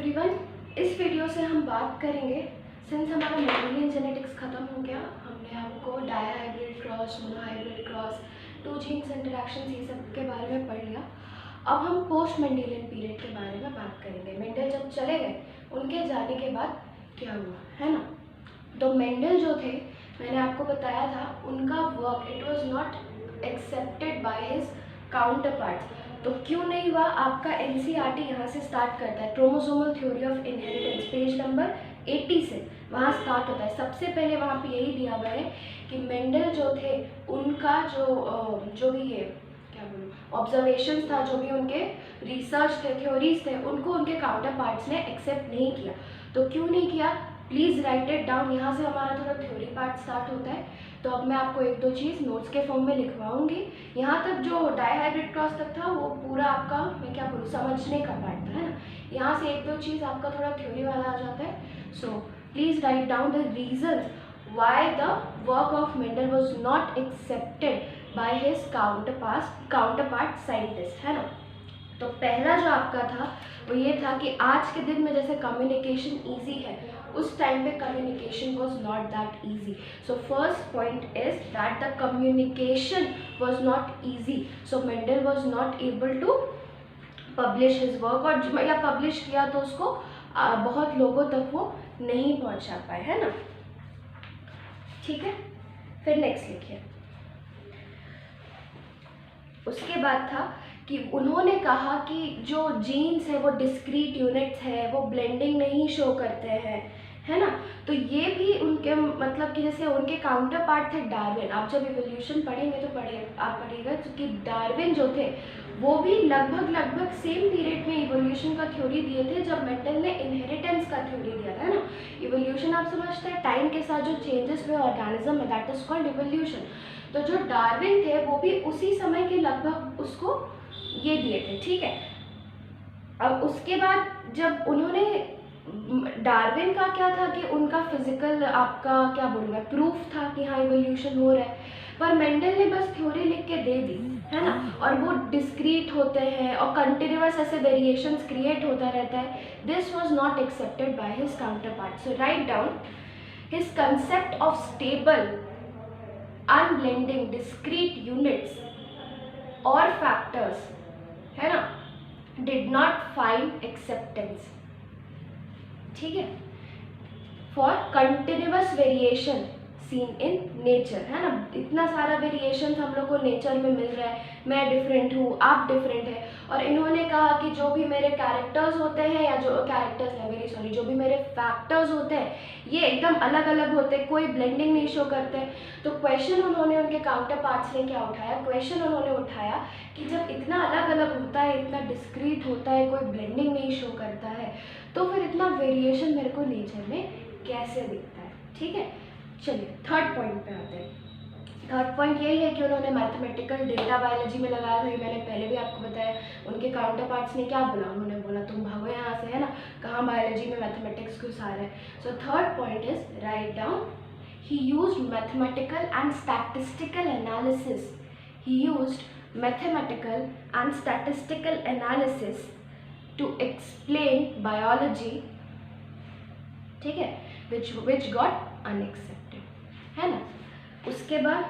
Everyone, इस video से हम बात करेंगे, सिंस हमारा मेंडेलियन जेनेटिक्स ख़त्म हो गया, हमने आपको dihybrid cross, monohybrid cross, two genes interaction ये सब के बारे में पढ़ लिया। अब हम पोस्ट मेंडेलियन पीरियड के बारे में बात करेंगे। मेंडल जब चले गए, उनके जाने के बाद क्या हुआ, है ना। तो मेंडल जो थे, मैंने आपको बताया था, उनका work it was not accepted by his counter parts. तो क्यों नहीं हुआ? आपका एनसीईआरटी यहाँ से स्टार्ट करता है, chromosomal theory of inheritance, page number 80 से वहाँ स्टार्ट होता है। सबसे पहले वहाँ पे यही दिया हुआ है कि मेंडल जो थे, उनका जो भी ये क्या बोलूँ ऑब्जर्वेशन था, जो भी उनके रिसर्च थे, थ्योरीज थे, उनको उनके काउंटर पार्ट्स ने एक्सेप्ट नहीं किया। तो क्यों नहीं किया? Please write it down. यहाँ से हमारा थोड़ा थ्योरी पार्ट स्टार्ट होता है। तो अब मैं आपको एक दो चीज़ नोट्स के फॉर्म में लिखवाऊंगी। यहाँ तक जो डायहाइब्रिड क्रॉस तक था वो पूरा आपका, मैं क्या बोलूँ, समझने का पार्ट था, है ना। यहाँ से एक दो चीज़ आपका थोड़ा थ्योरी वाला आ जाता है। So please write down the reason why the work of Mendel was not accepted by his counterpart scientist, है ना। तो पहला जो आपका था वो ये था कि आज के दिन में जैसे कम्युनिकेशन ईजी है, उस टाइम पे communication was not that easy. So first point is that the communication was not easy. So Mendel was not able to publish his work, और या पब्लिश किया तो उसको बहुत लोगों तक वो नहीं पहुंचा पाए, है ना। ठीक है, फिर नेक्स्ट लिखिए। उसके बाद था कि उन्होंने कहा कि जो जीन्स है वो डिस्क्रीट यूनिट्स है, वो ब्लेंडिंग नहीं शो करते हैं, है ना। तो ये भी उनके मतलब कि जैसे उनके काउंटर पार्ट थे डार्विन। आप जब इवोल्यूशन पढ़ेंगे तो आप पढ़िएगा कि डार्विन जो थे वो भी लगभग सेम पीरियड में इवोल्यूशन का थ्योरी दिए थे जब मेंडल ने इनहेरिटेंस का थ्योरी दिया था, है ना। इवोल्यूशन आप समझते हैं, टाइम के साथ जो चेंजेस हुए ऑर्गेनिज्म में, दैट इज कॉल्ड इवोल्यूशन। तो जो डार्विन थे वो भी उसी समय के लगभग उसको ये दिए थे, ठीक है। अब उसके बाद जब उन्होंने, डार्विन का क्या था कि उनका फिजिकल आपका क्या बोलूँगा प्रूफ था कि हाँ इवोल्यूशन हो रहा है, पर मेंडल ने बस थ्योरी लिख के दे दी, है ना। और वो डिस्क्रीट होते हैं और कंटिन्यूअस ऐसे वेरिएशंस क्रिएट होता रहता है। This was not accepted by his counterpart. So write down his concept of stable unblending discrete units और फैक्टर्स, है ना, डिड नॉट फाइंड एक्सेप्टेंस, ठीक है, for continuous variation seen in nature, है ना। इतना सारा वेरिएशन हम लोग को नेचर में मिल रहा है, मैं डिफरेंट हूँ, आप डिफरेंट है, और इन्होंने कहा कि जो भी मेरे कैरेक्टर्स होते हैं, या जो कैरेक्टर्स है मेरी सॉरी जो भी मेरे फैक्टर्स होते हैं, ये एकदम अलग अलग होते हैं, कोई ब्लेंडिंग नहीं शो करते। तो क्वेश्चन उन्होंने उनके काउंटर पार्ट्स ने क्या उठाया? क्वेश्चन उन्होंने उठाया कि जब इतना अलग अलग होता है, इतना डिस्क्रीट होता है, कोई ब्लेंडिंग नहीं शो करता है, तो फिर इतना वेरिएशन मेरे को नेचर में कैसे दिखता है, ठीक है। चलिए थर्ड पॉइंट पे आते हैं। थर्ड पॉइंट यही है कि उन्होंने मैथमेटिकल डेटा बायोलॉजी में लगाया था। ये मैंने पहले भी आपको बताया। उनके काउंटर पार्ट्स ने क्या बोला? उन्होंने बोला तुम भागो यहाँ से, है ना, कहाँ बायोलॉजी में मैथमेटिक्स घुस आ रहा है। So third point is write down he used mathematical and statistical analysis. He used mathematical and statistical analysis to explain biology, ठीक है, which got unaccepted, है ना। उसके बाद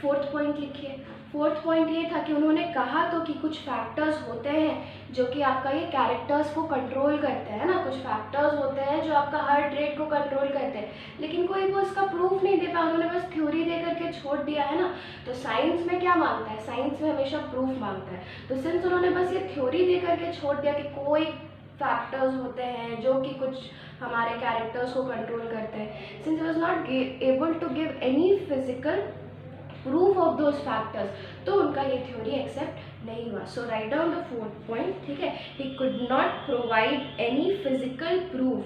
फोर्थ पॉइंट लिखिए। फोर्थ पॉइंट ये था कि उन्होंने कहा तो कि कुछ फैक्टर्स होते हैं जो कि आपका ये कैरेक्टर्स को कंट्रोल करते हैं ना, कुछ फैक्टर्स होते हैं जो आपका हार्ट रेट को कंट्रोल करते हैं, लेकिन कोई वो इसका प्रूफ नहीं दे पाया, उन्होंने बस थ्योरी दे करके छोड़ दिया, है ना। तो साइंस में क्या मांगता है? साइंस में हमेशा प्रूफ मांगता है। तो सिंस उन्होंने बस ये थ्योरी दे करके छोड़ दिया कि कोई फैक्टर्स होते हैं जो कि कुछ हमारे कैरेक्टर्स को कंट्रोल करते हैं, since he was not able to give any physical proof of those factors, तो उनका ये थ्योरी एक्सेप्ट नहीं हुआ। So write down the fourth point, ठीक है। He could not provide any physical proof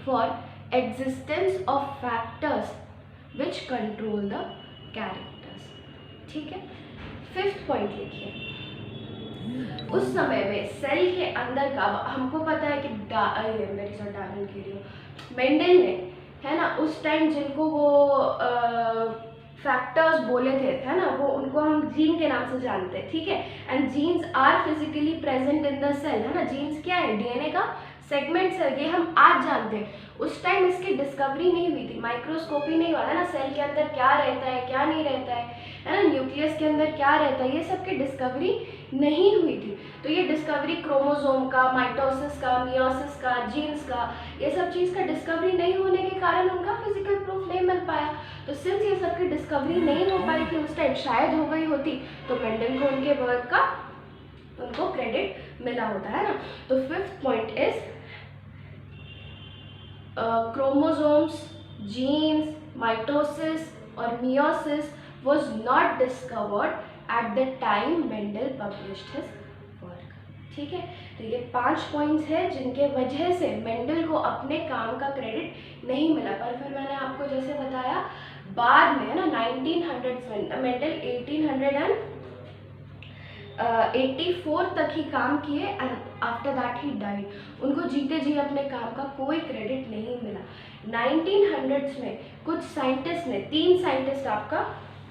for existence of factors which control the characters, ठीक है। Fifth point लिखिए। उस समय में सेल के अंदर का, हमको पता है कि मेंडल ने, है ना, उस टाइम जिनको वो फैक्टर्स बोले थे, है ना, वो उनको हम जीन के नाम से जानते हैं, ठीक है। And genes are physically present in the cell, है ना, जीन्स क्या है, डीएनए का सेगमेंट्स है, ये हम आज जानते हैं। उस टाइम इसकी डिस्कवरी नहीं हुई थी, माइक्रोस्कोपी नहीं हुआ था ना, सेल के अंदर क्या रहता है क्या नहीं रहता है ना, न्यूक्लियस के अंदर क्या रहता है, ये सब की डिस्कवरी नहीं हुई थी। तो ये डिस्कवरी क्रोमोसोम का, माइटोसिस का, मियोसिस का, जीन्स का, ये सब चीज़ का डिस्कवरी नहीं होने के कारण उनका फिजिकल प्रूफ नहीं मिल पाया। तो सिंस ये सब की डिस्कवरी नहीं हो पाई थी उस टाइम, शायद हो गई होती तो मेंडल को उनके वर्क का उनको क्रेडिट मिला होता, है ना। तो fifth point is chromosomes, genes, mitosis और meiosis was not discovered at the time Mendel published his work, ठीक है। तो ये 5 पॉइंट्स हैं जिनके वजह से मेंडल को अपने काम का क्रेडिट नहीं मिला। पर फिर मैंने आपको जैसे बताया बाद में, है ना, 1900s में मेंडल 1884 तक ही काम किए and after that he died. उनको जीते जी अपने काम का कोई क्रेडिट नहीं मिला। 1900s में कुछ साइंटिस्ट ने, 3 साइंटिस्ट आपका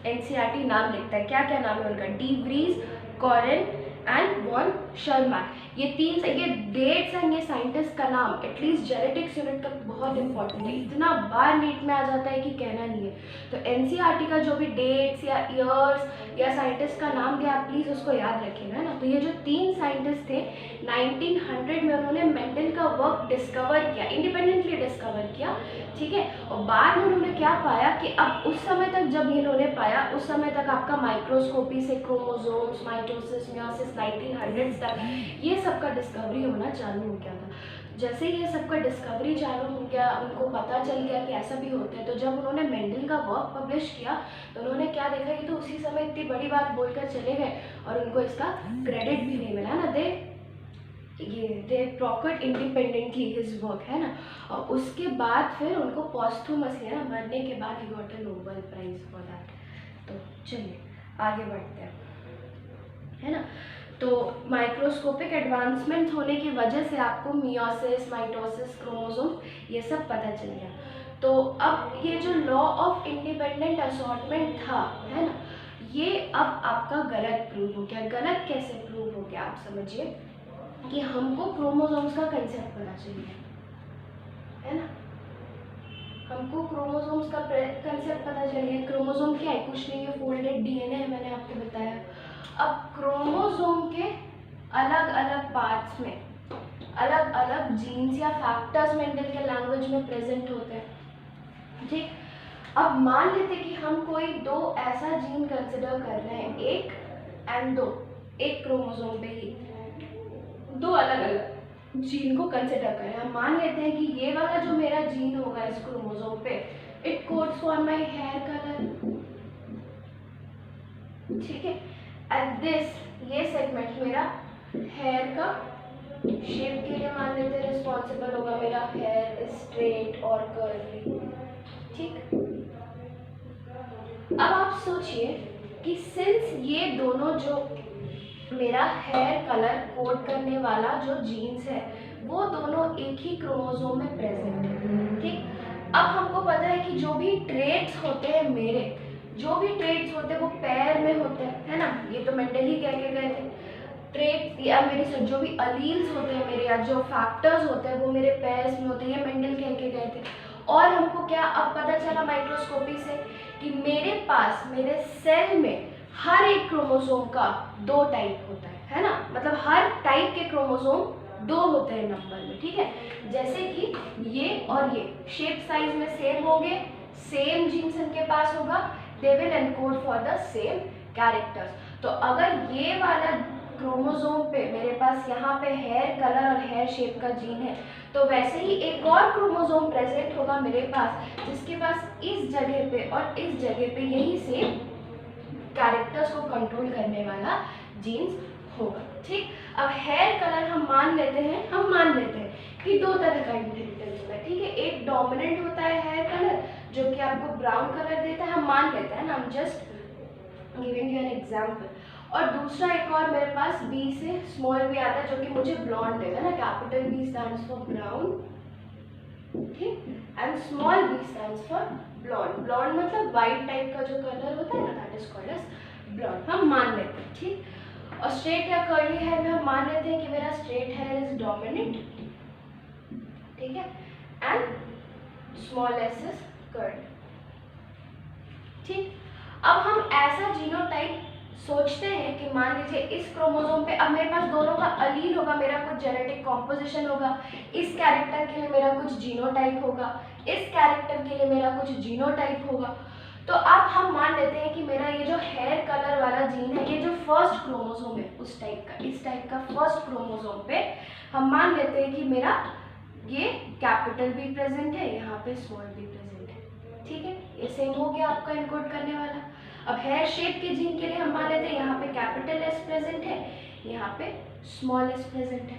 एनसीईआरटी नाम लिखता है, क्या क्या नाम है उनका, de Vries, Correns and von Tschermak. ये डेट्स एंड ये साइंटिस्ट का नाम एटलीस्ट जेनेटिक्स यूनिट तक बहुत इंपॉर्टेंट है, इतना बार नीट में आ जाता है कि कहना नहीं है। तो एनसीईआरटी का जो भी डेट्स या ईयर्स या साइंटिस्ट का नाम दिया आप प्लीज़ उसको याद रखिएगा, है ना। तो ये जो 3 साइंटिस्ट थे 1900 में उन्होंने मेंडल का वर्क डिस्कवर किया, इंडिपेंडेंटली डिस्कवर किया, ठीक है। और बाद में उन्होंने क्या पाया कि अब उस समय तक जब इन्होंने पाया, उस समय तक आपका माइक्रोस्कोपी से क्रोमोसोम्स, माइटोसिस, मियोसिस 1900s तक ये सब का डिस्कवरी होना चालू हो गया था। जैसे ये सब का डिस्कवरी चालू हो गया, उनको पता चल गया कि ऐसा भी होता है, तो जब उन्होंने मेंडल का वर्क पब्लिश किया तो उन्होंने क्या देखा कि तो उसी समय इतनी बड़ी बात बोलकर चले गए और उनको इसका क्रेडिट भी नहीं मिला ना। दे प्रॉफिट इंडिपेंडेंटली हिज वर्क, है ना। और उसके बाद फिर उनको पॉस्थुमसली, है ना, मरने के बाद he got a Nobel prize for that. तो चलिए आगे बढ़ते हैं, है ना। तो माइक्रोस्कोपिक एडवांसमेंट होने की वजह से आपको मियोसिस, माइटोसिस, क्रोमोसोम ये सब पता चल गया। तो अब ये जो लॉ ऑफ इंडिपेंडेंट असॉर्टमेंट था, है ना, ये अब आपका गलत प्रूव हो गया। गलत कैसे प्रूव हो गया, आप समझिए कि हमको क्रोमोसोम्स का कंसेप्ट पता चलिए, है ना, हमको क्रोमोसोम्स का कंसेप्ट पता चलिए। क्रोमोसोम क्या है, कुछ नहीं है, फोल्डेड डीएनए है, मैंने आपको बताया। अब क्रोमोसोम के अलग अलग पार्ट्स में अलग अलग जीन्स या फैक्टर्स मेंडल के लैंग्वेज में प्रेजेंट होते हैं, ठीक। अब मान लेते कि हम कोई 2 ऐसा जीन कंसिडर कर रहे हैं, 1 एंड 2, एक क्रोमोसोम पे ही 2 अलग अलग जीन को कंसिडर करें। हम मान लेते हैं कि ये वाला जो मेरा जीन होगा इस क्रोमोसोम पे, it codes for my hair colour, ठीक है। एंड दिस, ये सेगमेंट मेरा हेयर का शेप के लिए मान लेते हैं रिस्पॉन्सिबल होगा, मेरा हेयर स्ट्रेट और कर्ली, ठीक। अब आप सोचिए कि सिंस ये दोनों जो मेरा हेयर कलर कोड करने वाला जो जीन्स है वो दोनों एक ही क्रोमोसोम में प्रेजेंट है, ठीक। अब हमको पता है कि जो भी ट्रेट्स होते हैं मेरे, जो भी ट्रेट्स होते हैं वो पैर में होते हैं, है ना, ये तो मेंडल ही कह के गए थे। ट्रेट या मेरे जो भी अलील्स होते हैं मेरे, या जो फैक्टर्स होते हैं वो मेरे पैर्स में होते हैं, ये मेंडल कह के गए थे। और हमको क्या अब पता चला माइक्रोस्कोपी से कि मेरे पास, मेरे सेल में हर एक क्रोमोसोम का 2 टाइप होता है ना, मतलब हर टाइप के क्रोमोसोम 2 होते हैं नंबर में, ठीक है। जैसे कि ये और ये शेप साइज में सेम होंगे, सेम जीन्स इनके पास होगा, they will encode for the same characters. तो अगर ये वाला क्रोमोसोम पे मेरे पास यहाँ पे हेयर कलर और हेयर शेप का जीन है, तो वैसे ही एक और क्रोमोसोम प्रेजेंट होगा मेरे पास जिसके पास इस जगह पे और इस जगह पे यही सेम कैरेक्टर्स को कंट्रोल करने वाला जीन्स होगा, ठीक। अब हेयर कलर हम मान लेते हैं कि 2 तरह का इनहेरिटेंस होता है, ठीक है। एक डोमिनेंट होता है हेयर कलर जो कि आपको ब्राउन कलर देता है, हम मान लेते हैं ना, हम just giving you an example. और दूसरा एक और मेरे पास बी से स्मॉल बी आता है जो कि मुझे ब्लॉन्ड देगा ना, capital B stands for brown, ठीक, and small B stands stands for blonde. Blonde मतलब वाइट टाइप का जो कलर होता है ना, that is called as blonde. हम मान लेते हैं, ठीक. और स्ट्रेट या कर्ली हेयर में हम मान लेते हैं कि मेरा स्ट्रेट हेयर इज डोमिनेंट, ठीक है, and small S is curled, ठीक. अब हम ऐसा जीनोटाइप सोचते हैं कि मान लीजिए इस क्रोमोसोम पे अब मेरे पास दोनों का अलील होगा, मेरा कुछ जेनेटिक कॉम्पोजिशन होगा, इस कैरेक्टर के लिए मेरा कुछ जीनोटाइप होगा, इस कैरेक्टर के लिए मेरा कुछ जीनोटाइप होगा. तो अब हम मान लेते हैं कि मेरा ये जो हेयर कलर वाला जीन है, ये जो फर्स्ट क्रोमोसोम है उस टाइप का, इस टाइप का फर्स्ट क्रोमोसोम पे हम मान लेते हैं कि मेरा ये कैपिटल भी प्रेजेंट है, यहाँ पे स्मॉल भी प्रेजेंट है, ठीक है. ये सेम हो गया आपका इनकोड करने वाला. अब हेयर शेप के जीन के लिए हम मान लेते हैं यहाँ पे कैपिटल एस प्रेजेंट है, यहाँ पे स्मॉल एस प्रेजेंट है,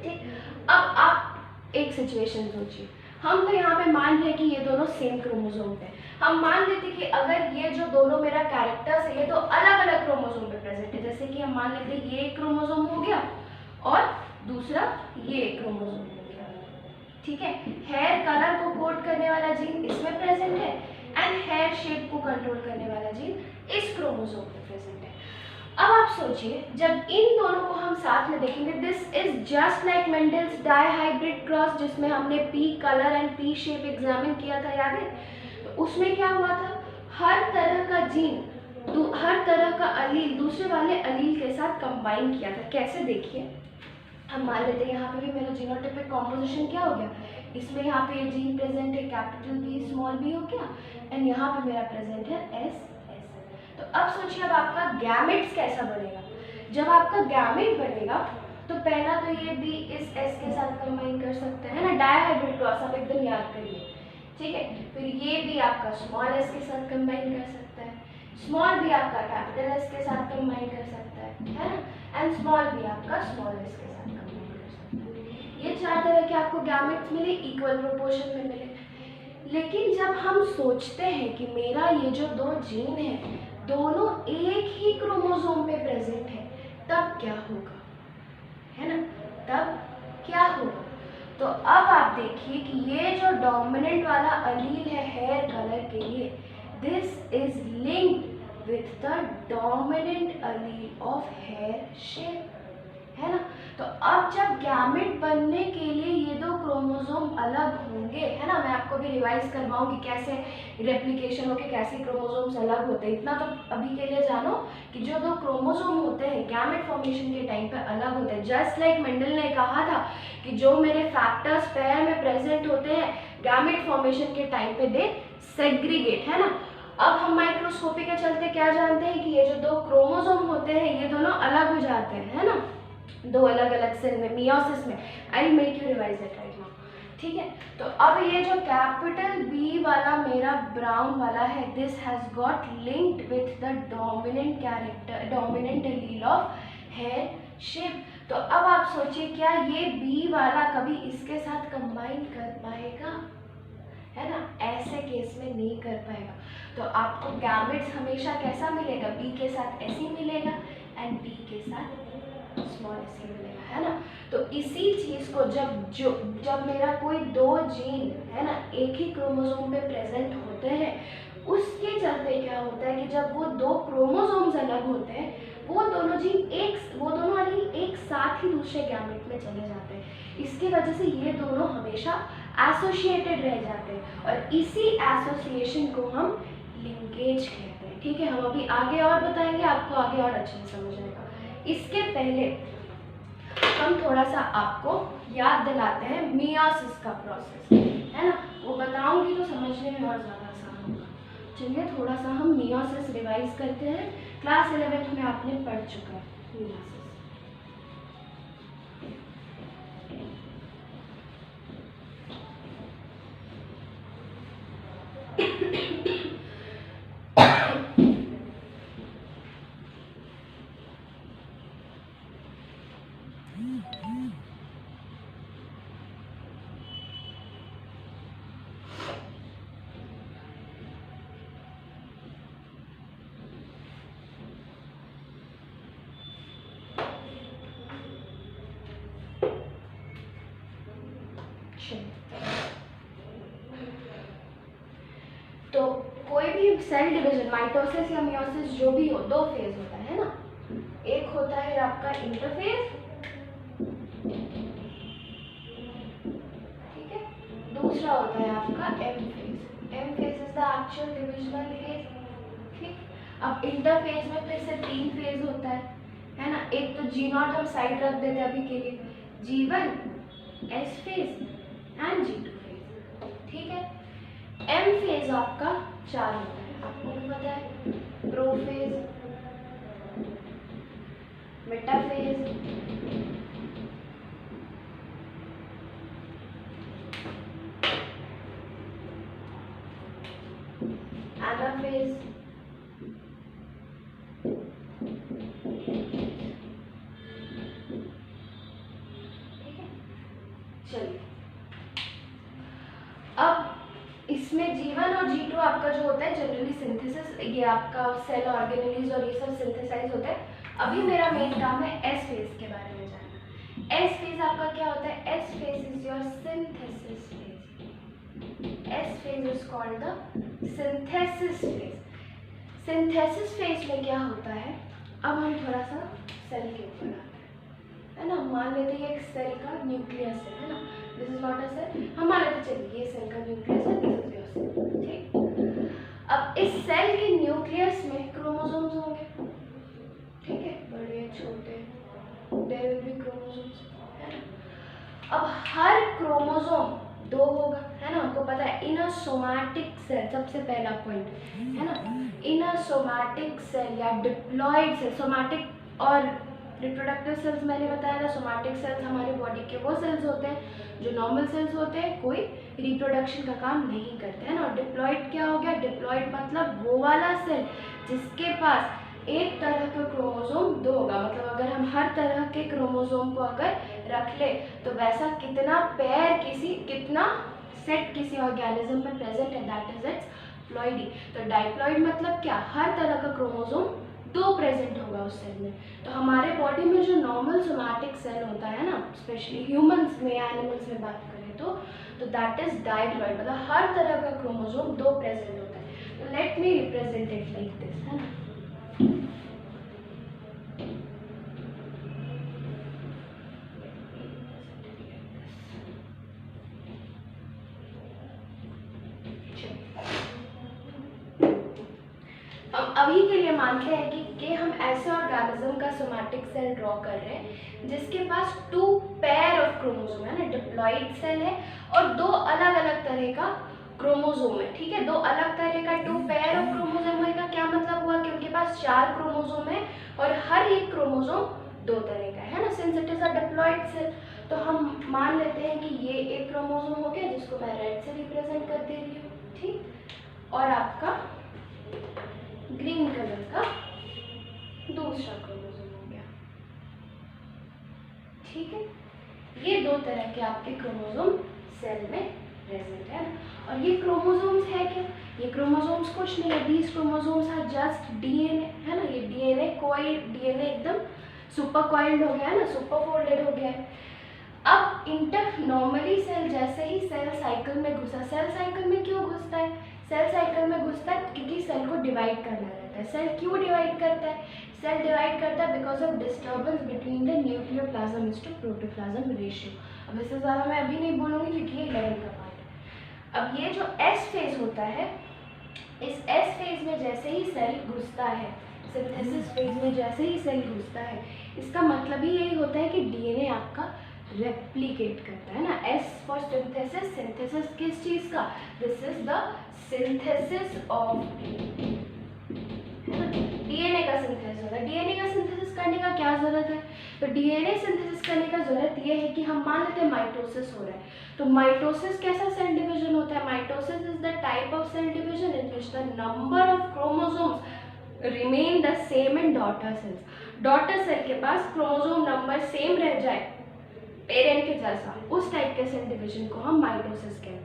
ठीक. अब आप एक सिचुएशन सोचिए, हम तो यहाँ पे मान रहे हैं कि ये दोनों सेम क्रोमोसोम पे. हम मान लेते कि अगर ये जो दोनों मेरा कैरेक्टर्स है ये तो अलग अलग क्रोमोसोम पे प्रेजेंट है. जैसे कि हम मान लेते हैं ये एक क्रोमोसोम हो गया और दूसरा ये एक क्रोमोसोम हो गया, ठीक है. हेयर कलर को कोड करने वाला जीन इसमें प्रेजेंट है एंड हेयर शेप को कंट्रोल करने वाला जीन इस क्रोमोसोम पे प्रेजेंट है. अब आप सोचिए जब इन दोनों को हम साथ में देखेंगे, this is just like Mendel's dihybrid cross जिसमें हमने P colour and P shape examine किया था, याद है. तो उसमें क्या हुआ था, हर तरह का जीन, हर तरह का अलील दूसरे वाले अलील के साथ कंबाइन किया था. कैसे, देखिए हम मान लेते हैं यहाँ पे भी मेरा जीनोटाइपिक कॉम्पोजिशन क्या हो गया, इसमें यहाँ पे ये जीन प्रेजेंट है, कैपिटल बी स्मॉल बी हो गया, एंड यहाँ पे मेरा प्रेजेंट है एस एस. तो अब सोचिए अब आपका गैमेट्स कैसा बनेगा. जब आपका गैमेट बनेगा तो पहला तो ये बी इस एस के साथ कंबाइन कर सकते हैं ना, डाइहाइब्रिड क्रॉस आप एकदम याद करिए, ठीक है. फिर ये भी आपका स्मॉल एस के साथ कंबाइन कर सकता है, स्मॉल भी आपका कैपिटल एस के साथ कंबाइन कर सकता है ना, एंड स्मॉल भी आपका स्मॉल एस के साथ कंबाइन कर सकता है. ये चार तरह के आपको गैमेट्स मिले, इक्वल प्रोपोर्शन में मिले. लेकिन जब हम सोचते हैं कि मेरा ये जो दो जीन है दोनों एक ही क्रोमोसोम पे प्रेजेंट है, तब क्या होगा, है ना, तब क्या होगा. तो अब आप देखिए कि ये जो डोमिनेंट वाला अलील है हेयर कलर के लिए, this is linked with the dominant allele of hair shape, है ना. तो अब जब गैमेट बनने के लिए ये दो क्रोमोसोम अलग होंगे, है ना, मैं आपको भी रिवाइज करवाऊंगी कैसे रेप्लिकेशन होके कैसे क्रोमोसोम्स अलग होते हैं. इतना तो अभी के लिए जानो कि जो दो क्रोमोसोम होते हैं गैमेट फॉर्मेशन के टाइम पे अलग होते हैं. जस्ट लाइक मेंडल ने कहा था कि जो मेरे फैक्टर्स पेयर में प्रेजेंट होते हैं गैमेट फॉर्मेशन के टाइम पे दे सेग्रीगेट, है ना. अब हम माइक्रोस्कोपी के चलते क्या जानते हैं कि ये जो दो क्रोमोसोम होते हैं ये दोनों अलग हो जाते हैं, है ना, दो अलग अलग सेल में, मियोसिस में. I will make you revise it right now, ठीक है. तो अब ये जो कैपिटल बी वाला मेरा ब्राउन वाला है, this has got linked with the dominant character, dominant allele of hair shape. तो अब आप सोचिए क्या ये बी वाला कभी इसके साथ कंबाइन कर पाएगा, है ना, ऐसे केस में नहीं कर पाएगा. तो आपको गैमेट्स हमेशा कैसा मिलेगा, बी के साथ ऐसे मिलेगा एंड बी के साथ स्मॉल ऐसे मिलेगा, है ना. तो इसी चीज को जब मेरा कोई दो जीन, है ना, एक ही क्रोमोसोम पे प्रेजेंट होते हैं, उसके चलते क्या होता है कि जब वो दो क्रोमोसोम्स अलग होते हैं वो दोनों जीन वो दोनों अलील एक साथ ही दूसरे गैमेट में चले जाते हैं. इसकी वजह से ये दोनों हमेशा एसोसिएटेड रह जाते हैं और इसी एसोसिएशन को हम लिंकेज कहते हैं, ठीक है. हम अभी आगे और बताएंगे, आपको आगे और अच्छे से समझ आएगा. इसके पहले हम थोड़ा सा आपको याद दिलाते हैं मियोसिस का प्रोसेस, है ना, वो बताऊंगी तो समझने में और ज़्यादा आसान होगा. चलिए थोड़ा सा हम मियोसिस रिवाइज करते हैं. क्लास 11 में आपने पढ़ चुका है मियोसिस. तो कोई भी सेल डिवीजन माइटोसिस या मियोसिस जो भी हो, दो फेज होता है ना। एक होता है आपका इंटरफेज, ठीक है, दूसरा होता है आपका M phase. M phase is the actual divisional phase, ठीक। अब इंटरफेज में फिर से 3 फेज होता है ना। एक तो जी नॉट हम साइड रख देते हैं अभी के लिए, G1 S phase and G2 phase, ठीक है। एम फेज आपका 4 होता है, आपको भी पता है, प्रोफेज, मेटाफेज, एनाफेज, ठीक है। चलिए, अब इसमें G1 और G2 आपका जो होता है जनरली सिंथेसिस, ये आपका सेल ऑर्गेनेलीज और ये सब सिंथेसाइज होता है। अभी मेरा मेन काम है एस फेज के बारे में जानना। एस फेज आपका क्या होता है? S phase is your synthesis phase. S phase is called the synthesis phase. Synthesis phase में क्या होता है, अब हम थोड़ा सा सेल के ऊपर आते हैं, है ना। मान लेते हैं एक सेल का न्यूक्लियस है ना, this is not a cell, हम मान लेते चलिए ये सेल का न्यूक्लियस है, दिस इज योर सेल, ठीक। अब इस सेल के न्यूक्लियस में क्रोमोसोम्स होंगे, ठीक है, बड़े छोटे, देयर विल बी क्रोमोसोम्स, है ना। अब हर क्रोमोसोम 2 होगा, है ना, हमको पता है। इन अ सोमैटिक सेल, सबसे पहला पॉइंट है ना, इन अ सोमैटिक सेल या डिप्लॉयड सेल, सोमैटिक और रिप्रोडक्टिव सेल्स मैंने बताया था। सोमैटिक सेल्स हमारे बॉडी के वो सेल्स होते हैं जो नॉर्मल सेल्स होते हैं, कोई रिप्रोडक्शन का काम नहीं करते हैं ना। और डिप्लॉयड क्या हो गया? डिप्लॉयड मतलब वो वाला सेल जिसके पास एक तरह का क्रोमोसोम 2 होगा। मतलब अगर हम हर तरह के क्रोमोसोम को अगर रख ले तो वैसा कितना पेयर कितना सेट किसी ऑर्गेनिज्म में प्रेजेंट है, दैट इज इट्स प्लॉइडी। तो डाइप्लॉइड मतलब क्या? हर तरह का क्रोमोसोम 2 प्रेजेंट होगा उस सेल में। तो हमारे बॉडी में जो नॉर्मल सोमैटिक सेल होता है ना, स्पेशली ह्यूमंस में या एनिमल्स में बात करें तो दैट इज डाइप्लॉइड, मतलब हर तरह का क्रोमोसोम 2 प्रेजेंट होता है। तो let me represent it like this, है ना। अभी के लिए मानते हैं कि हम ऐसे ऑर्गेनिज्म का सोमैटिक सेल ड्रॉ कर रहे हैं जिसके पास 2 पेयर ऑफ क्रोमोसोम है ना, डिप्लॉइड सेल है और 2 अलग अलग तरह का क्रोमोसोम है, ठीक है। 2 अलग तरह का 2 पेयर ऑफ क्रोमोसोम होगा। क्या मतलब हुआ कि उनके पास 4 क्रोमोसोम है और हर एक क्रोमोसोम 2 तरह का है ना, since it is a diploid cell. तो हम मान लेते हैं कि ये एक क्रोमोसोम हो गया जिसको मैं रेड से रिप्रेजेंट कर दे रही हूँ, ठीक। और आपका ग्रीन कलर का दूसरा क्रोमोसोम हो गया, ठीक है। ये 2 तरह के आपके क्रोमोसोम सेल में प्रेजेंट है। और ये क्रोमोसोम्स है क्या? ये क्रोमोसोम्स कुछ नहीं है, these chromosomes are just DNA, है ना। ये डीएनए डीएनए एकदम सुपर कॉइल्ड हो गया है ना, सुपर फोल्डेड हो गया है। अब नॉर्मली सेल जैसे ही सेल साइकिल में घुसा, सेल साइकिल में क्यों घुसता है? सेल साइकिल में घुसता है क्योंकि सेल को डिवाइड करना रहता है। सेल क्यों डिवाइड करता है? सेल डिवाइड करता है because of disturbance between the nucleoplasm to protoplasm ratio. अब इससे ज़्यादा मैं अभी नहीं बोलूँगी क्योंकि ये 11 का पार्ट है। अब ये जो एस फेज होता है, इस एस फेज में जैसे ही सेल घुसता है, सिंथेसिस फेज में जैसे ही सेल घुसता है, इसका मतलब ही यही होता है कि डीएनए आपका रेप्लिकेट करता है ना। एस फॉर सिंथेसिस, सिंथेसिस किस चीज़ का? This is the synthesis of DNA का सिंथेसिस होता है। डीएनए का सिंथेसिस करने का क्या जरूरत है? तो डीएनए सिंथेसिस करने का जरूरत यह है कि हम मान लेते हैं माइटोसिस हो रहा है। तो माइटोसिस कैसा सेल डिवीजन होता है? Mitosis is the type of cell division in which the number of chromosomes remain the same in daughter cells. Daughter cell के पास क्रोमोसोम नंबर सेम रह जाए पेरेंट के जैसा, उस टाइप के सेल डिवीजन को हम माइटोसिस कहते हैं।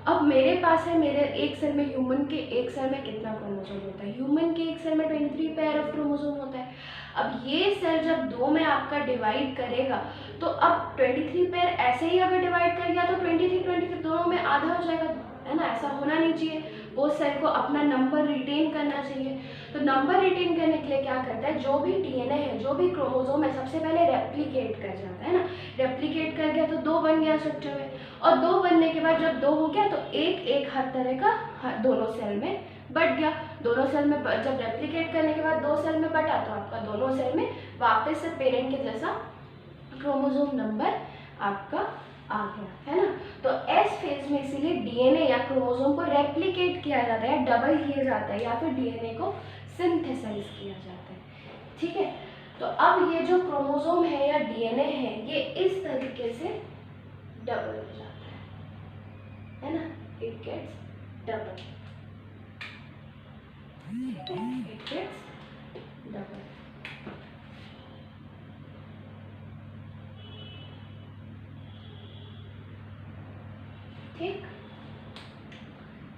अब मेरे पास है, मेरे एक सेल में, ह्यूमन के एक सेल में कितना क्रोमोसोम होता है? ह्यूमन के एक सेल में 23 पेयर ऑफ क्रोमोसोम होता है। अब ये सेल जब 2 में आपका डिवाइड करेगा तो अब 23 पेयर ऐसे ही अगर डिवाइड कर गया तो 23 दोनों में आधा हो जाएगा, है ना। ऐसा होना नहीं चाहिए। वो सेल को अपना नंबर रिटेन करना चाहिए। तो नंबर रिटेन करने के लिए क्या करता है, जो भी डीएनए है, जो भी क्रोमोसोम है, सबसे पहले रेप्लिकेट कर जाता है ना। रेप्लिकेट कर गया तो 2 बन गया स्ट्रक्चर में, और 2 बनने के बाद जब 2 हो गया तो एक एक हर तरह का दोनों सेल में बट गया। दोनों सेल में जब रेप्लिकेट करने के बाद 2 सेल में बटा तो आपका दोनों सेल में वापस से पेरेंट के जैसा क्रोमोसोम नंबर आपका आ गया, है ना। तो एस फेज में इसीलिए डीएनए या क्रोमोसोम को रेप्लिकेट किया जाता है, डबल किया जाता है, या फिर डीएनए को सिंथेसाइज किया जाता है, ठीक है। तो अब ये जो क्रोमोसोम है या डीएनए है, ये इस तरीके से डबल हो जाता है ना, it gets double, it gets double. ठीक,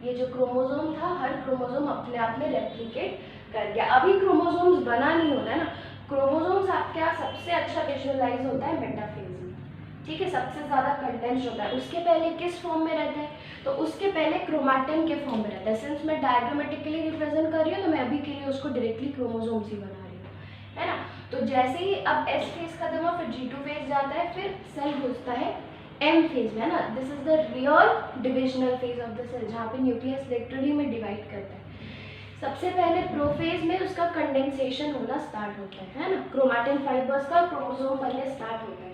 ये जो क्रोमोसोम था, हर क्रोमोसोम अपने आप में रेप्लिकेट कर गया। अभी क्रोमोसोम्स बना नहीं होता है ना, क्रोमोसोम्स आपके सबसे अच्छा विजुअलाइज होता है मेटाफेज में, ठीक है, सबसे ज़्यादा कंडेंस्ड होता है। उसके पहले किस फॉर्म में रहता है, तो उसके पहले क्रोमैटिन के फॉर्म में रहता है। सिंस मैं डायग्रामेटिकली रिप्रेजेंट कर रही हूँ तो मैं अभी के लिए उसको डायरेक्टली क्रोमोसोम्स ही बना रही हूँ, है ना। तो जैसे ही अब एस फेज खत्म हुआ, फिर G2 फेज जाता है, फिर सेल घुसता है एम फेज में, है ना। This is the real divisional phase of the cell, जहाँ पे न्यूक्लियस लिटरली में डिवाइड करता है। सबसे पहले प्रोफेज में उसका कंडेंसेशन होना स्टार्ट होता है ना, क्रोमैटिन फाइबर्स का क्रोमोसोम बनने स्टार्ट होता है।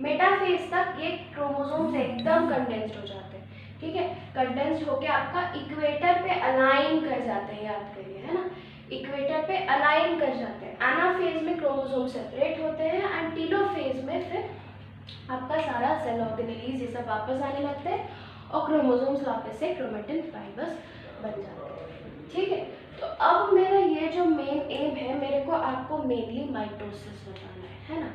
मेटाफेज तक ये क्रोमोसोम्स एकदम कंडेंस्ड हो जाते हैं, ठीक है। कंडेंस्ड होके आपका इक्वेटर पे अलाइन कर जाते हैं, याद करिए, है ना, इक्वेटर पे अलाइन कर जाते हैं। एनाफेज में क्रोमोसोम सेपरेट होते हैं, एंड टेलोफेज में फिर आपका सारा सेल ऑर्गेनेलीज ये सब वापस आने लगते हैं और क्रोमोसोम्स वापस से क्रोमैटिन फाइबर्स बन जाते हैं, ठीक है। तो अब मेरा ये जो मेन एम है, मेरे को आपको मेनली माइटोसिस बताना है ना,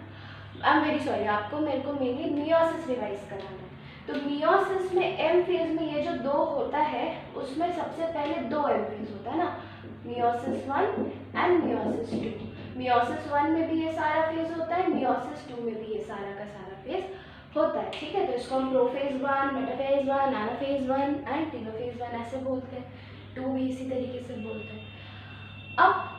आपको मेरे को मेनली मियोसिस रिवाइज कराना है। तो मियोसिस में एम फेज में ये जो 2 होता है, उसमें सबसे पहले 2 एम फेज होता है ना, मियोसिस 1 एंड मियोसिस 2। मियोसिस 1 में भी ये सारा फेज होता है, मियोसिस 2 में भी ये सारा का सारा फेज होता है, ठीक है। तो इसको हम prophase 1, metaphase 1, anaphase 1 and telophase 1 ऐसे बोलते हैं, 2 भी इसी तरीके से बोलते हैं। अब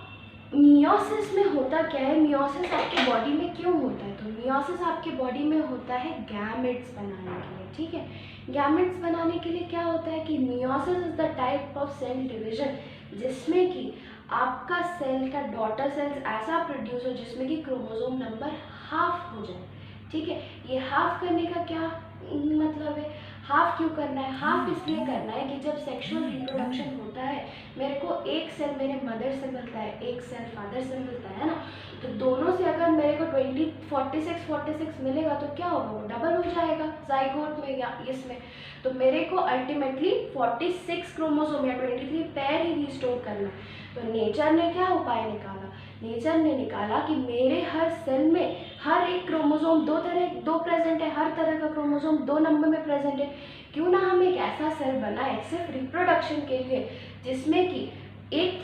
मियोसिस में होता क्या है, मियोसिस आपके बॉडी में क्यों होता है, तो मियोसिस आपके बॉडी में होता है गैमेट्स बनाने के लिए, ठीक है। गैमेट्स बनाने के लिए क्या होता है कि meiosis is the type of cell division जिसमें कि आपका सेल का डॉटर सेल्स ऐसा प्रोड्यूस हो जिसमें कि क्रोमोसोम नंबर हाफ हो जाए, ठीक है। ये हाफ करने का क्या मतलब है, हाफ क्यों करना है, हाफ इसलिए करना है कि जब सेक्सुअल रिप्रोडक्शन होता है, मेरे को एक सेल मेरे मदर से मिलता है, एक सेल फादर से मिलता है ना, तो दोनों से अगर मेरे को 46 मिलेगा तो क्या होगा, वो डबल हो जाएगा जाइगोट में या इसमें। तो मेरे को अल्टीमेटली 46 क्रोमोसोम या 23 पैर ही रिस्टोर करना है। तो नेचर ने क्या उपाय निकाला, नेचर ने निकाला कि मेरे हर सेल में हर एक क्रोमोसोम 2 प्रेजेंट है, हर तरह का क्रोमोसोम 2 नंबर में प्रेजेंट है। क्यों ना हम एक ऐसा सेल बनाए सिर्फ रिप्रोडक्शन के लिए जिसमें कि एक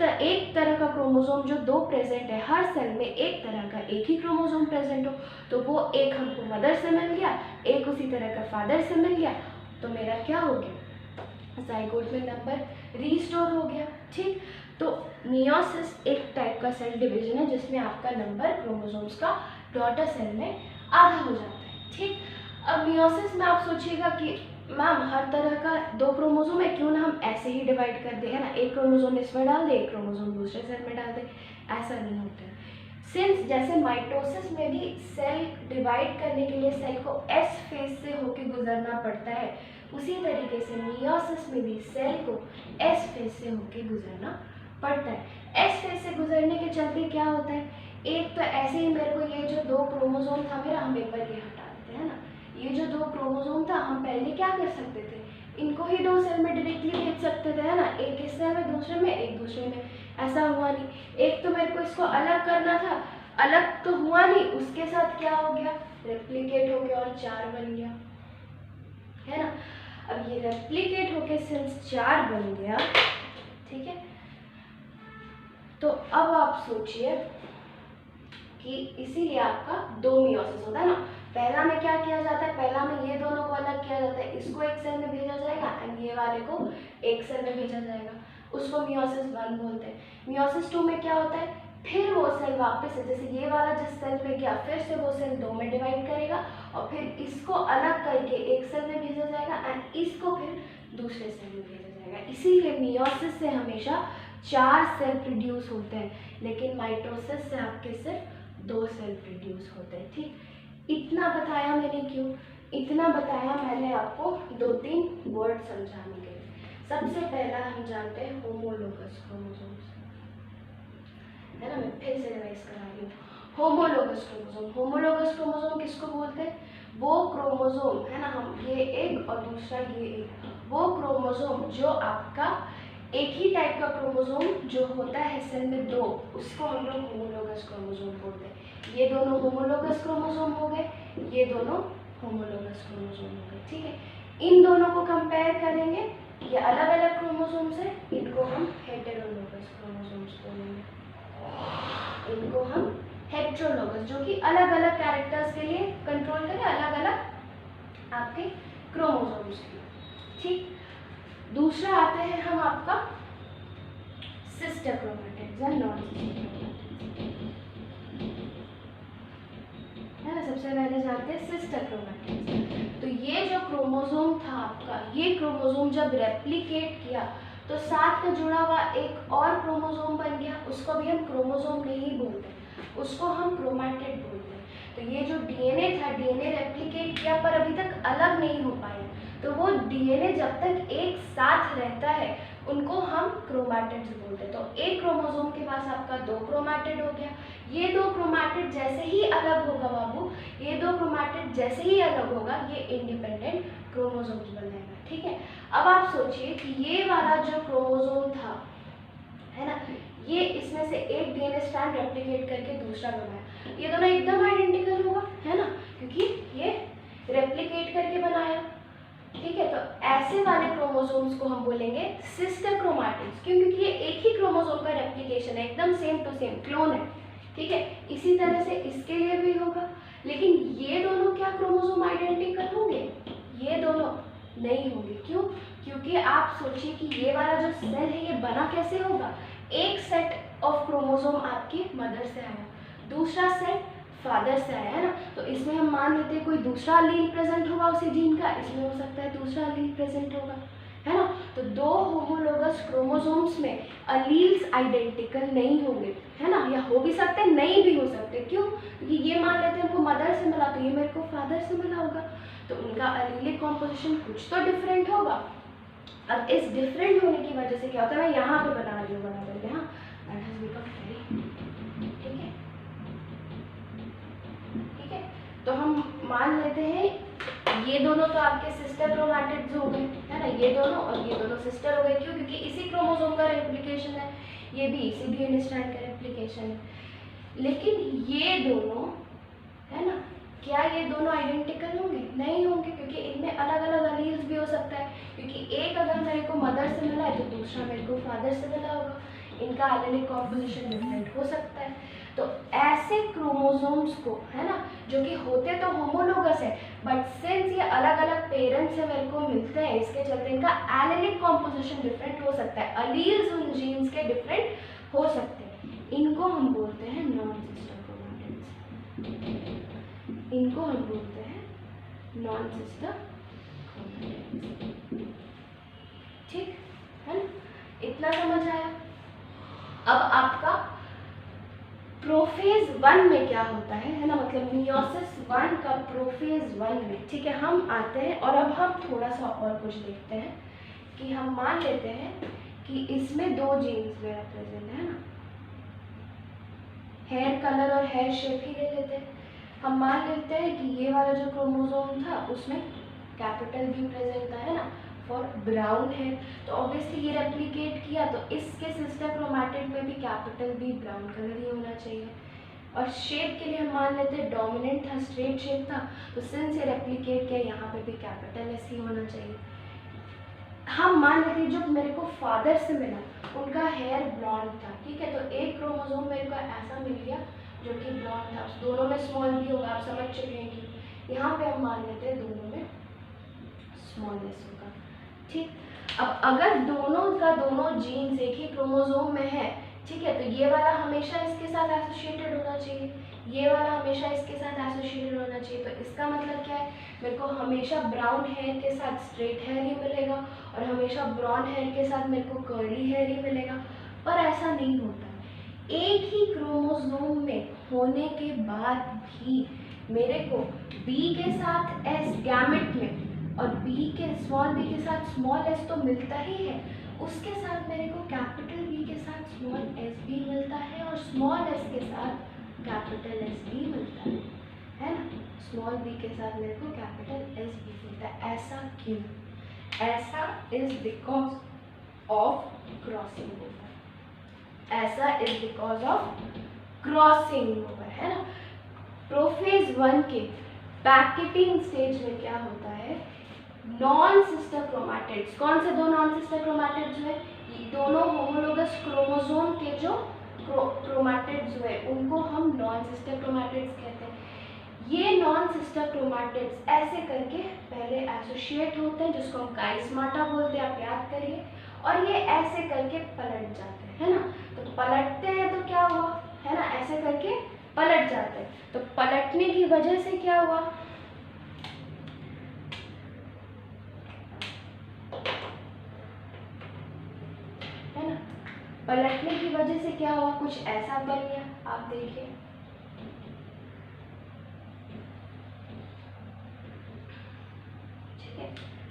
तरह का क्रोमोसोम जो 2 प्रेजेंट है, हर सेल में एक तरह का एक ही क्रोमोसोम प्रेजेंट हो। तो वो एक हमको मदर से मिल गया, एक उसी तरह का फादर से मिल गया, तो मेरा क्या हो गया, जाइगोट में नंबर रीस्टोर हो गया, ठीक। तो मियोसिस एक टाइप का सेल डिवीजन है जिसमें आपका नंबर क्रोमोसोम्स का डॉटर सेल में आधा हो जाता है, ठीक। अब मियोसिस में आप सोचिएगा कि मैम हर तरह का 2 क्रोमोसोम है, क्यों ना हम ऐसे ही डिवाइड कर दें, है ना, एक क्रोमोसोम इसमें डाल दे, एक क्रोमोसोम दूसरे सेल में डाल दे, ऐसा नहीं होता है। सिंस जैसे माइटोसिस में भी सेल डिवाइड करने के लिए सेल को एस फेज से होके गुजरना पड़ता है, उसी तरीके से मियोसिस में भी सेल को एस फेज से होके गुजरना पड़ता है। एस फेज से गुजरने के चलते क्या होता है, एक तो ऐसे ही मेरे को ये जो 2 क्रोमोसोम था मेरा, हम एक बार ये हटा देते हैं ना, ये जो 2 क्रोमोसोम था, हम पहले क्या कर सकते थे, इनको ही 2 सेल में डायरेक्टली भेज सकते थे, है ना, एक इस सेल में दूसरे में एक दूसरे में, ऐसा हुआ नहीं। एक तो मेरे को इसको अलग करना था, अलग तो हुआ नहीं, उसके साथ क्या हो गया, रेप्लिकेट हो गया और 4 बन गया, है ना। अब ये रेप्लिकेट होके सिंस 4 बन गया, ठीक है। तो अब आप सोचिए कि इसीलिए आपका 2 मियोसिस होता है ना, पहला में क्या किया जाता है, पहला में ये दोनों को अलग किया जाता है, इसको एक सेल में भेजा जाएगा एंड ये वाले को एक सेल में भेजा जाएगा, उसको मियोसिस 1 बोलते हैं। मियोसिस 2 में क्या होता है, फिर वो सेल वापस से, जैसे ये वाला जिस सेल पे गया फिर से वो सेल 2 में डिवाइड करेगा और फिर इसको अलग करके एक सेल में भेजा जाएगा एंड इसको फिर दूसरे सेल में भेजा जाएगा। इसीलिए मियोसिस से हमेशा 4 सेल प्रोड्यूस होते हैं, लेकिन माइटोसिस से आपके सिर्फ 2 सेल प्रोड्यूस होते हैं। ठीक, इतना बताया मैंने क्यों, इतना बताया मैंने आपको 2-3 वर्ड समझाने के लिए। सबसे पहला हम जानते हैं होमोलोगस क्रोमोसोम्स, है ना, मैं फिर से रिवाइज करा रही हूँ। होमोलोगस क्रोमोसोम, होमोलोगस क्रोमोसोम किसको बोलते हैं, वो क्रोमोसोम, है ना, हम ये एक और दूसरा ये एक, वो क्रोमोसोम जो आपका एक ही टाइप का क्रोमोसोम जो होता है सेल में 2, उसको हम लोग होमोलोगस क्रोमोसोम बोलते हैं। ये दोनों होमोलोगस क्रोमोसोम हो गए, ये दोनों होमोलोगस क्रोमोसोम हो गए। ठीक है, इन दोनों को कंपेयर करेंगे, ये अलग अलग क्रोमोसोम्स है, इनको हम हेटेरोलोगस क्रोमोसोम्स बोलेंगे, इनको हम हेटेरोलोगस, जो कि अलग अलग कैरेक्टर्स के लिए कंट्रोल करें, अलग अलग आपके क्रोमोसोम्स के। ठीक, दूसरा आते हैं हम आपका sister chromatids and non sister chromatids, है ना। सबसे पहले जानते हैं सिस्टर क्रोमैटिड्स। तो ये जो क्रोमोसोम था आपका, ये क्रोमोसोम जब रेप्लिकेट किया तो साथ में जुड़ा हुआ एक और क्रोमोसोम बन गया, उसको भी हम क्रोमोसोम नहीं बोलते, उसको हम क्रोमैटिड बोलते हैं। तो ये जो डीएनए था, डीएनए रेप्लिकेट किया पर अभी तक अलग नहीं हो पाया, तो वो डीएनए जब तक एक साथ रहता है उनको हम क्रोमैटिड्स बोलते हैं। तो एक क्रोमोसोम के पास आपका 2 क्रोमैटिड हो गया, ये 2 क्रोमैटिड जैसे ही अलग होगा बाबू, ये 2 क्रोमैटिड जैसे ही अलग होगा ये इंडिपेंडेंट क्रोमोसोम्स बनेगा। ठीक है, अब आप सोचिए कि ये वाला जो क्रोमोसोम था, है ना, ये इसमें से एक डीएनए स्ट्रैंड रेप्लिकेट करके दूसरा बनाया, ये दोनों एकदम आइडेंटिकल होगा, है ना, क्योंकि ये रेप्लिकेट करके बनाया। ठीक है, तो ऐसे वाले क्रोमोसोम्स को हम बोलेंगे सिस्टर क्रोमैटिड्स, क्योंकि ये एक ही क्रोमोसोम का रेप्लिकेशन है, एकदम सेम टू सेम क्लोन है। ठीक है, इसी तरह से इसके लिए भी होगा, लेकिन ये दोनों क्या क्रोमोसोम आइडेंटिकल होंगे, ये दोनों नहीं होंगे। क्यों, क्योंकि आप सोचिए कि ये वाला जो सेल है ये बना कैसे होगा, एक सेट ऑफ क्रोमोसोम आपकी मदर से आया, दूसरा सेट फादर से आया, है ना। तो इसमें हम मान लेते हैं कोई दूसरा अलील प्रेजेंट होगा उसी जीन का, इसमें हो सकता है दूसरा अलील प्रेजेंट होगा, है ना। तो 2 होमोलोगस क्रोमोसोम्स में अलील्स आइडेंटिकल नहीं होंगे, है ना, या हो भी सकते हैं नहीं भी हो सकते। क्यों, क्योंकि ये मान लेते हैं हमको मदर से मिला तो ये मेरे को फादर से मिला होगा, तो उनका अलीलिक कॉम्पोजिशन कुछ तो डिफरेंट होगा। अब इस डिफरेंट होने की वजह से क्या होता है, मैं यहाँ पे बना रही हूँ बराबर के, हाँ, दैट हैज बिकम वेरी, ठीक है, ठीक है। तो हम मान लेते हैं ये दोनों तो आपके सिस्टर क्रोमैटिड्स हो गए, है ना, ये दोनों और ये दोनों सिस्टर हो गए। क्यों, क्योंकि इसी क्रोमोसोम का रेप्लिकेशन है, ये भी इसी डीएनए स्ट्रैंड का रेप्लिकेशन है। लेकिन ये दोनों, है ना, क्या ये दोनों आइडेंटिकल होंगे, नहीं होंगे, क्योंकि इनमें अलग अलग अलील्स भी हो सकता है, क्योंकि एक अगर मेरे को मदर से मिला है तो दूसरा मेरे को फादर से मिला होगा, इनका एलिलिक कॉम्पोजिशन डिफरेंट हो सकता है। तो ऐसे क्रोमोसोम्स को, है ना, जो कि होते तो होमोलोगस है, बट सिंस ये अलग अलग पेरेंट्स से मेरे को मिलते हैं, इसके चलते इनका एलिलिक कॉम्पोजिशन डिफरेंट हो सकता है, अलील्स उन जीन्स के डिफरेंट हो सकते हैं, इनको हम बोलते हैं नॉन सिस्टर क्रोमैटिड्स, इनको हम बोलते हैं नॉन सिस्टर क्रोमैटिड्स। ठीक है ना, इतना समझ आया। अब आपका प्रोफेज 1 में क्या होता है ना, मतलब मियोसिस 1 का प्रोफेज 1 में, ठीक है, हम आते हैं और अब हम थोड़ा सा और कुछ देखते हैं कि हम मान लेते हैं कि इसमें 2 जीन्स मेरा प्रेजेंट है ना, हेयर कलर और हेयर शेप ही ले लेते हैं। हम मान लेते हैं कि ये वाला जो क्रोमोसोम था उसमें कैपिटल बी प्रेजेंट था, है ना, फॉर ब्राउन है, तो ऑब्वियसली ये रेप्लिकेट किया तो इसके सिस्टर क्रोमैटिड में भी कैपिटल बी ब्राउन कलर ही होना चाहिए। और शेप के लिए हम मान लेते हैं डोमिनेंट था, स्ट्रेट शेप था, तो सिंस ये रेप्लिकेट किया यहाँ पे भी कैपिटल एस ही होना चाहिए। हम मान लेते हैं जो मेरे को फादर से मिला उनका हेयर ब्लॉन्ड था, ठीक है, तो एक क्रोमोसोम मेरे को ऐसा मिल गया जो कि ब्लॉन्ड था, दोनों में स्मॉल भी होगा, आप समझ चुके हैं कि यहाँ पे हम मान लेते हैं दोनों में स्मॉल एस होगा। ठीक, अब अगर दोनों का दोनों जीन्स एक ही क्रोमोसोम में है, ठीक है, तो ये वाला हमेशा इसके साथ एसोसिएटेड होना चाहिए, ये वाला हमेशा इसके साथ एसोसिएटेड होना चाहिए। तो इसका मतलब क्या है, मेरे को हमेशा ब्राउन हेयर के साथ स्ट्रेट हेयर ही मिलेगा और हमेशा ब्राउन हेयर के साथ मेरे को कर्ली हेयर ही मिलेगा। पर ऐसा नहीं होता, एक ही क्रोमोसोम में होने के बाद भी मेरे को बी के साथ एस गैमेट में और बी के स्मॉल बी के साथ स्मॉल एस तो मिलता ही है, उसके साथ मेरे को कैपिटल बी के साथ स्मॉल एस भी मिलता है और स्मॉल एस के साथ कैपिटल एस भी मिलता है ना। स्मॉल बी के साथ मेरे को कैपिटल एस भी मिलता है। ऐसा क्यों? ऐसा is because of crossing over. ऐसा is because of crossing over, है ना। प्रोफेज 1 के पैकेटिंग स्टेज में क्या होता है, नॉन सिस्टर क्रोमैटिड्स, कौन से दो नॉन सिस्टर क्रोमैटिड्स हुए, दोनों होमोलोगस क्रोमोसोम के जो क्रोमैटिड्स हुए उनको हम नॉन सिस्टर क्रोमैटिड्स कहते हैं। ये नॉन सिस्टर क्रोमैटिड्स ऐसे करके पहले एसोसिएट होते हैं, जिसको हम काइस्माटा बोलते हैं, आप याद करिए, और ये ऐसे करके पलट जाते हैं, है ना। तो पलटते हैं तो क्या हुआ, है ना, ऐसे करके पलट जाते हैं। तो पलटने की वजह से क्या हुआ, है ना, पलटने की वजह से क्या हुआ, कुछ ऐसा बन गया। आप देखिए, ठीक है,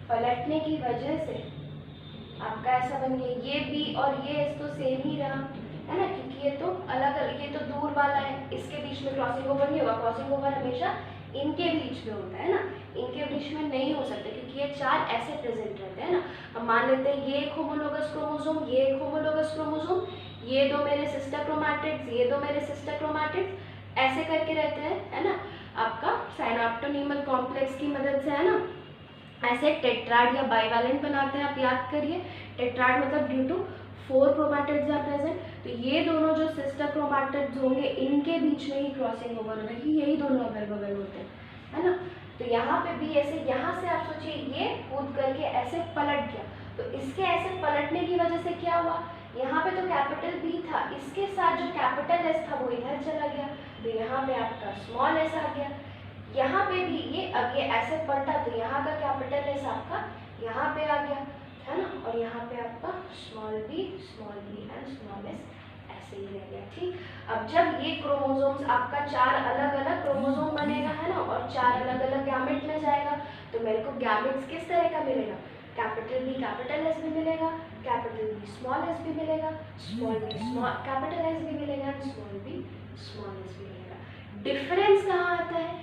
पलटने की वजह से आपका ऐसा बन गया। ये बी और ये तो सेम ही रहा, है ना, क्योंकि ये तो अलग अलग, ये तो दूर वाला है, इसके बीच में क्रॉसिंग ओवर नहीं होगा। क्रॉसिंग ओवर हमेशा इनके बीच में होता है ना, इनके बीच में नहीं हो सकता, क्योंकि ये चार ऐसे प्रेजेंट रहते हैं ना। हम मान लेते हैं ये एक होमोलोगस क्रोमोसोम, ये एक होमोलोगस क्रोमोसोम, ये दो मेरे सिस्टर क्रोमैटिड्स, ये दो मेरे सिस्टर क्रोमैटिड्स, ऐसे करके रहते हैं, है ना। आपका साइनोप्टोनीमल कॉम्प्लेक्स की मदद से, है ना, ऐसे टेट्राड या बाइवैलेंट बनाते हैं। आप याद करिए, टेट्राड मतलब due to 4 chromatids are present. तो ये दोनों जो सिस्टर क्रोमैटिड्स होंगे इनके बीच में ही क्रॉसिंग ओवर हो रही, यही दोनों अगल बगल होते हैं, है ना। तो यहाँ पे भी ऐसे, यहाँ से आप सोचिए ये कूद करके ऐसे पलट गया, तो इसके ऐसे पलटने की वजह से क्या हुआ, यहाँ पे तो कैपिटल बी था, इसके साथ जो कैपिटल एस था वो इधर चला गया, तो यहाँ पे आपका स्मॉल एस आ गया। यहाँ पे भी ये, अब ये ऐसे पलटा तो यहाँ का कैपिटल एस आपका यहाँ पे आ गया, है ना, और यहाँ पे आपका small B and small S ऐसे ही रह गया। ठीक, अब जब ये क्रोमोसोम्स आपका 4 अलग अलग क्रोमोसोम बनेगा, है ना, और 4 अलग अलग गैमेट में जाएगा, तो मेरे को गैमेट्स किस तरह का मिलेगा, कैपिटल बी कैपिटल एस भी मिलेगा, कैपिटल बी स्मॉल एस भी मिलेगा, small B small capital S भी मिलेगा, स्मॉल बी स्मॉल एस भी मिलेगा। डिफरेंस कहाँ आता है,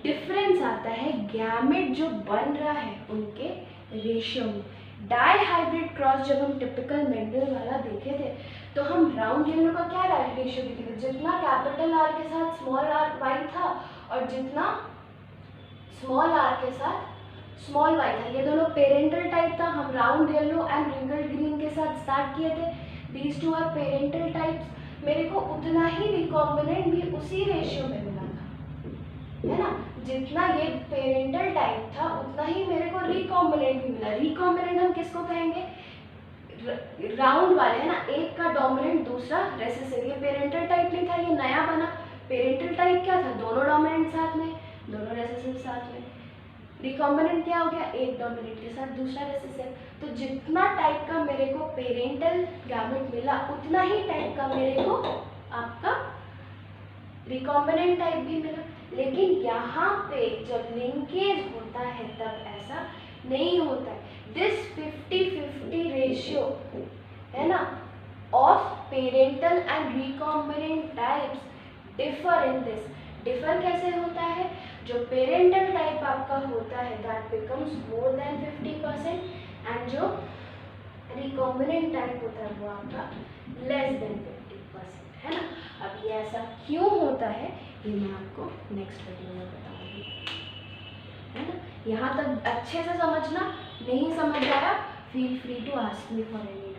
डिफरेंस आता है गैमेट जो बन रहा है उनके रेशियो में। डाइहाइब्रिड क्रॉस जब हम टिपिकल मेंडल वाला देखे थे, तो हम राउंड येलो का क्या रेशियो देखे थे, जितना कैपिटल आर के साथ स्मॉल आर वाई था और जितना स्मॉल आर के साथ स्मॉल वाई था, ये दोनों पेरेंटल टाइप था। हम round yellow and wrinkled green के साथ स्टार्ट किए थे, these two are parental types. मेरे को उतना ही रिकॉम्बिनेंट भी उसी रेशियो में मिला था, है ना, जितना ये पेरेंटल टाइप था उतना ही मेरे को रिकॉम्बिनेंट भी मिला। रिकॉम्बिनेंट हम किसको कहेंगे, राउंड वाले, है ना, एक का डोमिनेंट दूसरा रेसेसिव। ये पेरेंटल टाइप नहीं था, ये नया बना। पेरेंटल टाइप क्या था, दोनों डोमिनेंट साथ में, दोनों रेसेसिव साथ में। रिकॉम्बिनेंट क्या हो गया, एक डोमिनेंट के साथ दूसरा रेसेसिव। तो जितना टाइप का मेरे को पेरेंटल गैमेट मिला उतना ही टाइप का मेरे को आपका रिकॉम्बिनेंट टाइप भी मिला। लेकिन यहाँ पे जब लिंकेज होता है तब ऐसा नहीं होता है। दिस 50-50 रेशियो, है ना, of parental and recombinant types differ in this. Differ कैसे होता है, जो पेरेंटल टाइप आपका होता है that becomes more than 50% and जो रिकॉम्बिनेंट टाइप होता है वो आपका लेस देन 50%, है ना। अब ये ऐसा क्यों होता है ये मैं आपको नेक्स्ट वीडियो में बताऊंगी, है ना। यहाँ तक अच्छे से समझना, नहीं समझ आया feel free to ask me for any